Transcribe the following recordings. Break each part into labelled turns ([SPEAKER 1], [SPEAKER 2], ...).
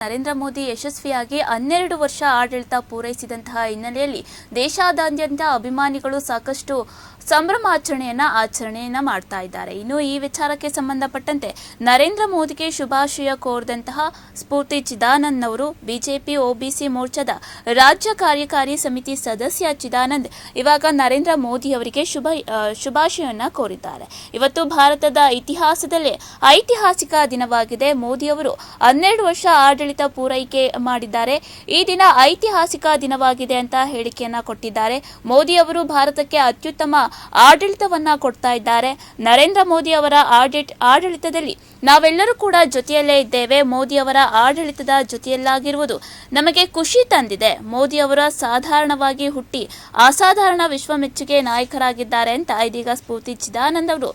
[SPEAKER 1] ನರೇಂದ್ರ ಮೋದಿ ಯಶಸ್ವಿಯಾಗಿ 12 ವರ್ಷ ಆಡಳಿತ ಪೂರೈಸಿದಂತಹ ಹಿನ್ನೆಲೆಯಲ್ಲಿ ದೇಶಾದ್ಯಂತ ಅಭಿಮಾನಿಗಳು ಸಾಕಷ್ಟು ಆಚರಣೆಯನ್ನ ಮಾಡ್ತಾ ಇದ್ದಾರೆ. ಇನ್ನು ಈ ವಿಚಾರಕ್ಕೆ ಸಂಬಂಧಪಟ್ಟಂತೆ ನರೇಂದ್ರ ಮೋದಿಗೆ ಶುಭಾಶಯ ಕೋರಿದಂತಹ ಸ್ಫೂರ್ತಿ ಚಿದಾನಂದ್ ಅವರು ಬಿಜೆಪಿ ಒಬಿಸಿ ಮೋರ್ಚಾದ ರಾಜ್ಯ ಕಾರ್ಯಕಾರಿ ಸಮಿತಿ ಸದಸ್ಯ ಚಿದಾನಂದ್ ಇವಾಗ ನರೇಂದ್ರ ಮೋದಿ ಅವರಿಗೆ ಶುಭಾಶಯವನ್ನ ಕೋರಿದ್ದಾರೆ. ಇವತ್ತು ಭಾರತದ ಇತಿಹಾಸದಲ್ಲೇ ಐತಿಹಾಸಿಕ ದಿನವಾಗಿದೆ. ಮೋದಿ ಅವರು 12 ವರ್ಷ ಆಡಳಿತ ಪೂರೈಕೆ ಮಾಡಿದ್ದಾರೆ. ಈ ದಿನ ಐತಿಹಾಸಿಕ ದಿನವಾಗಿದೆ ಅಂತ ಹೇಳಿಕೆಯನ್ನ ಕೊಟ್ಟಿದ್ದಾರೆ. ಮೋದಿ ಅವರು ಭಾರತಕ್ಕೆ ಅತ್ಯುತ್ತಮ ಆಡಳಿತವನ್ನ ಕೊಡ್ತಾ ಇದ್ದಾರೆ. ನರೇಂದ್ರ ಮೋದಿ ಅವರ ಆಡಳಿತದಲ್ಲಿ ನಾವೆಲ್ಲರೂ ಕೂಡ ಜೊತೆಯಲ್ಲೇ ಇದ್ದೇವೆ. ಮೋದಿ ಅವರ ಆಡಳಿತದ ಜೊತೆಯಲ್ಲಾಗಿರುವುದು ನಮಗೆ ಖುಷಿ ತಂದಿದೆ. ಮೋದಿ ಅವರ ಸಾಧಾರಣವಾಗಿ ಹುಟ್ಟಿ ಅಸಾಧಾರಣ ವಿಶ್ವಮೆಚ್ಚುಗೆ ನಾಯಕರಾಗಿದ್ದಾರೆ ಅಂತ ಇದೀಗ ಸ್ಫೂರ್ತಿ ಚಿದಾನಂದ್ ಅವರು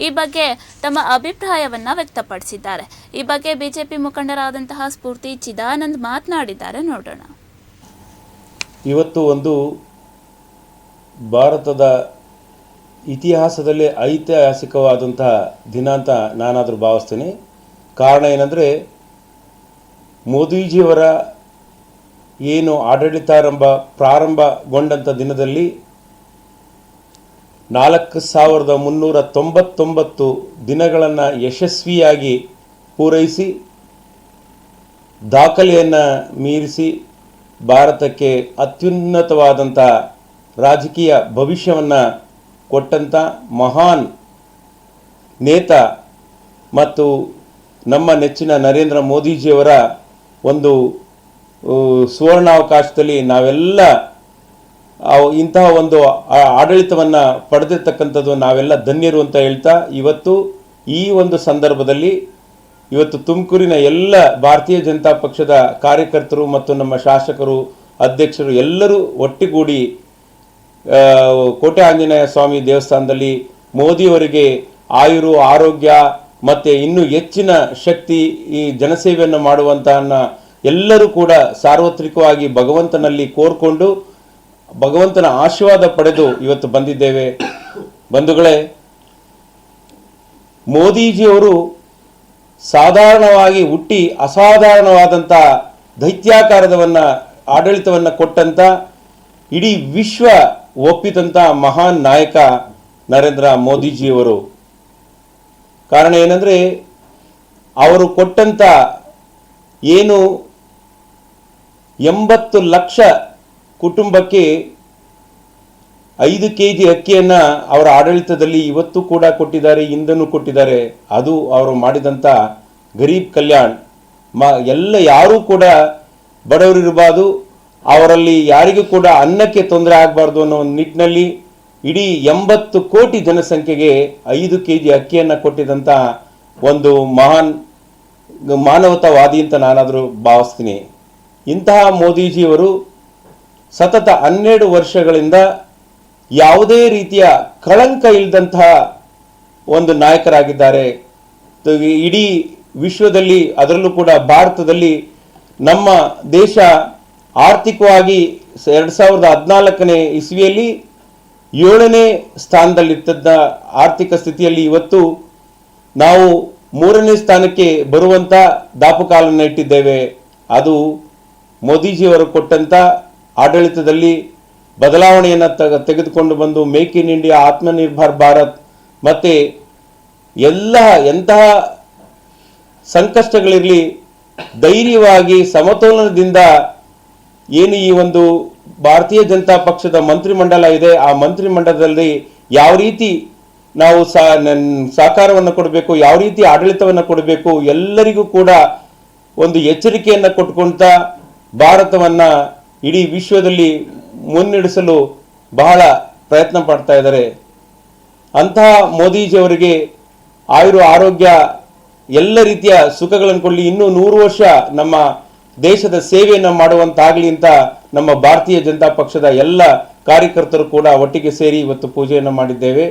[SPEAKER 1] ಈ ಬಗ್ಗೆ ತಮ್ಮ ಅಭಿಪ್ರಾಯವನ್ನ ವ್ಯಕ್ತಪಡಿಸಿದ್ದಾರೆ. ಈ ಬಗ್ಗೆ ಬಿಜೆಪಿ ಮುಖಂಡರಾದಂತಹ ಸ್ಫೂರ್ತಿ ಚಿದಾನಂದ್ ಮಾತನಾಡಿದ್ದಾರೆ. ನೋಡೋಣ.
[SPEAKER 2] ಇವತ್ತು ಒಂದು ಭಾರತದ ಇತಿಹಾಸದಲ್ಲಿ ಐತಿಹಾಸಿಕವಾದಂತಹ ದಿನ ಅಂತ ನಾನಾದರೂ ಭಾವಿಸ್ತೇನೆ. ಕಾರಣ ಏನಂದರೆ ಮೋದಿಜಿಯವರ ಏನು ಪ್ರಾರಂಭಗೊಂಡಂಥ ದಿನದಲ್ಲಿ 4399 ದಿನಗಳನ್ನು ಯಶಸ್ವಿಯಾಗಿ ಪೂರೈಸಿ ದಾಖಲೆಯನ್ನು ಮೀರಿಸಿ ಭಾರತಕ್ಕೆ ಅತ್ಯುನ್ನತವಾದಂಥ ರಾಜಕೀಯ ಭವಿಷ್ಯವನ್ನು ಕೊಟ್ಟಂಥ ಮಹಾನ್ ನೇತ ಮತ್ತು ನಮ್ಮ ನೆಚ್ಚಿನ ನರೇಂದ್ರ ಮೋದಿಜಿಯವರ ಒಂದು ಸುವರ್ಣಾವಕಾಶದಲ್ಲಿ ನಾವೆಲ್ಲ ಇಂತಹ ಒಂದು ಆಡಳಿತವನ್ನು ಪಡೆದಿರ್ತಕ್ಕಂಥದ್ದು ನಾವೆಲ್ಲ ಧನ್ಯರು ಅಂತ ಹೇಳ್ತಾ ಇವತ್ತು ಈ ಒಂದು ಸಂದರ್ಭದಲ್ಲಿ ಇವತ್ತು ತುಮಕೂರಿನ ಎಲ್ಲ ಭಾರತೀಯ ಜನತಾ ಪಕ್ಷದ ಕಾರ್ಯಕರ್ತರು ಮತ್ತು ನಮ್ಮ ಶಾಸಕರು ಅಧ್ಯಕ್ಷರು ಎಲ್ಲರೂ ಒಟ್ಟಿಗೂಡಿ ಕೋಟೆ ಆಂಜನೇಯ ಸ್ವಾಮಿ ದೇವಸ್ಥಾನದಲ್ಲಿ ಮೋದಿಯವರಿಗೆ ಆಯುರು ಆರೋಗ್ಯ ಮತ್ತು ಇನ್ನೂ ಹೆಚ್ಚಿನ ಶಕ್ತಿ ಈ ಜನಸೇವೆಯನ್ನು ಮಾಡುವಂತಹ ಎಲ್ಲರೂ ಕೂಡ ಸಾರ್ವತ್ರಿಕವಾಗಿ ಭಗವಂತನಲ್ಲಿ ಕೋರ್ಕೊಂಡು ಭಗವಂತನ ಆಶೀರ್ವಾದ ಪಡೆದು ಇವತ್ತು ಬಂದಿದ್ದೇವೆ. ಬಂಧುಗಳೇ, ಮೋದಿಜಿಯವರು ಸಾಧಾರಣವಾಗಿ ಹುಟ್ಟಿ ಅಸಾಧಾರಣವಾದಂಥ ದೈತ್ಯಾಕಾರದವನ್ನು ಆಡಳಿತವನ್ನು ಕೊಟ್ಟಂಥ ಇಡೀ ವಿಶ್ವ ಒಪ್ಪಿದಂಥ ಮಹಾನ್ ನಾಯಕ ನರೇಂದ್ರ ಮೋದಿಜಿಯವರು. ಕಾರಣ ಏನಂದರೆ ಅವರು ಕೊಟ್ಟಂಥ ಏನು 80 ಲಕ್ಷ ಕುಟುಂಬಕ್ಕೆ 5 kg ಅಕ್ಕಿಯನ್ನು ಅವರ ಆಡಳಿತದಲ್ಲಿ ಇವತ್ತು ಕೂಡ ಕೊಟ್ಟಿದ್ದಾರೆ, ಹಿಂದನೂ ಕೊಟ್ಟಿದ್ದಾರೆ. ಅದು ಅವರು ಮಾಡಿದಂಥ ಗರೀಬ್ ಕಲ್ಯಾಣ್ ಯಾರೂ ಕೂಡ ಬಡವರಿರಬಾರ್ದು, ಅವರಲ್ಲಿ ಯಾರಿಗೂ ಕೂಡ ಅನ್ನಕ್ಕೆ ತೊಂದರೆ ಆಗಬಾರ್ದು ಅನ್ನೋ ಒಂದು ನಿಟ್ಟಿನಲ್ಲಿ ಇಡೀ 80 ಕೋಟಿ ಜನಸಂಖ್ಯೆಗೆ 5 kg ಅಕ್ಕಿಯನ್ನು ಕೊಟ್ಟಿದಂಥ ಒಂದು ಮಹಾನ್ ಮಾನವತಾವಾದಿ ಅಂತ ನಾನಾದರೂ ಭಾವಿಸ್ತೀನಿ. ಇಂತಹ ಮೋದಿಜಿಯವರು ಸತತ 12 ವರ್ಷಗಳಿಂದ ಯಾವುದೇ ರೀತಿಯ ಕಳಂಕ ಇಲ್ಲದಂತಹ ಒಂದು ನಾಯಕರಾಗಿದ್ದಾರೆ. ಇಡೀ ವಿಶ್ವದಲ್ಲಿ ಅದರಲ್ಲೂ ಕೂಡ ಭಾರತದಲ್ಲಿ ನಮ್ಮ ದೇಶ ಆರ್ಥಿಕವಾಗಿ 2014ನೇ ಇಸ್ವಿಯಲ್ಲಿ 7ನೇ ಸ್ಥಾನದಲ್ಲಿದ್ದ ಆರ್ಥಿಕ ಸ್ಥಿತಿಯಲ್ಲಿ ಇವತ್ತು ನಾವು 3ನೇ ಸ್ಥಾನಕ್ಕೆ ಬರುವಂಥ ದಾಪುಕಾಲನ್ನು ಇಟ್ಟಿದ್ದೇವೆ. ಅದು ಮೋದಿಜಿಯವರು ಕೊಟ್ಟಂಥ ಆಡಳಿತದಲ್ಲಿ ಬದಲಾವಣೆಯನ್ನು ತೆಗೆದುಕೊಂಡು ಬಂದು make in India, Atmanirbhar Bharat ಮತ್ತು ಎಂತಹ ಸಂಕಷ್ಟಗಳಿರಲಿ ಧೈರ್ಯವಾಗಿ ಸಮತೋಲನದಿಂದ ಏನು ಈ ಒಂದು ಭಾರತೀಯ ಜನತಾ ಪಕ್ಷದ ಮಂತ್ರಿಮಂಡಲ ಇದೆ, ಆ ಮಂತ್ರಿಮಂಡಲದಲ್ಲಿ ಯಾವ ರೀತಿ ನಾವು ಸಹಕಾರವನ್ನು ಕೊಡಬೇಕು, ಯಾವ ರೀತಿ ಆಡಳಿತವನ್ನು ಕೊಡಬೇಕು, ಎಲ್ಲರಿಗೂ ಕೂಡ ಒಂದು ಎಚ್ಚರಿಕೆಯನ್ನು ಕೊಟ್ಕೊಳ್ತಾ ಭಾರತವನ್ನು ಇಡೀ ವಿಶ್ವದಲ್ಲಿ ಮುನ್ನಡೆಸಲು ಬಹಳ ಪ್ರಯತ್ನ ಪಡ್ತಾ ಇದ್ದಾರೆ. ಅಂತಹ ಮೋದಿಜಿಯವರಿಗೆ ಆಯುರು ಆರೋಗ್ಯ ಎಲ್ಲ ರೀತಿಯ ಸುಖಗಳನ್ನು ಕೊಡಲಿ, ಇನ್ನೂ 100 ವರ್ಷ ನಮ್ಮ ದೇಶದ ಸೇವೆಯನ್ನು ಮಾಡುವಂತಾಗಲಿ ಅಂತ ನಮ್ಮ ಭಾರತೀಯ ಜನತಾ ಪಕ್ಷದ ಎಲ್ಲ ಕಾರ್ಯಕರ್ತರು ಕೂಡ ಒಟ್ಟಿಗೆ ಸೇರಿ ಇವತ್ತು ಪೂಜೆಯನ್ನು ಮಾಡಿದ್ದೇವೆ.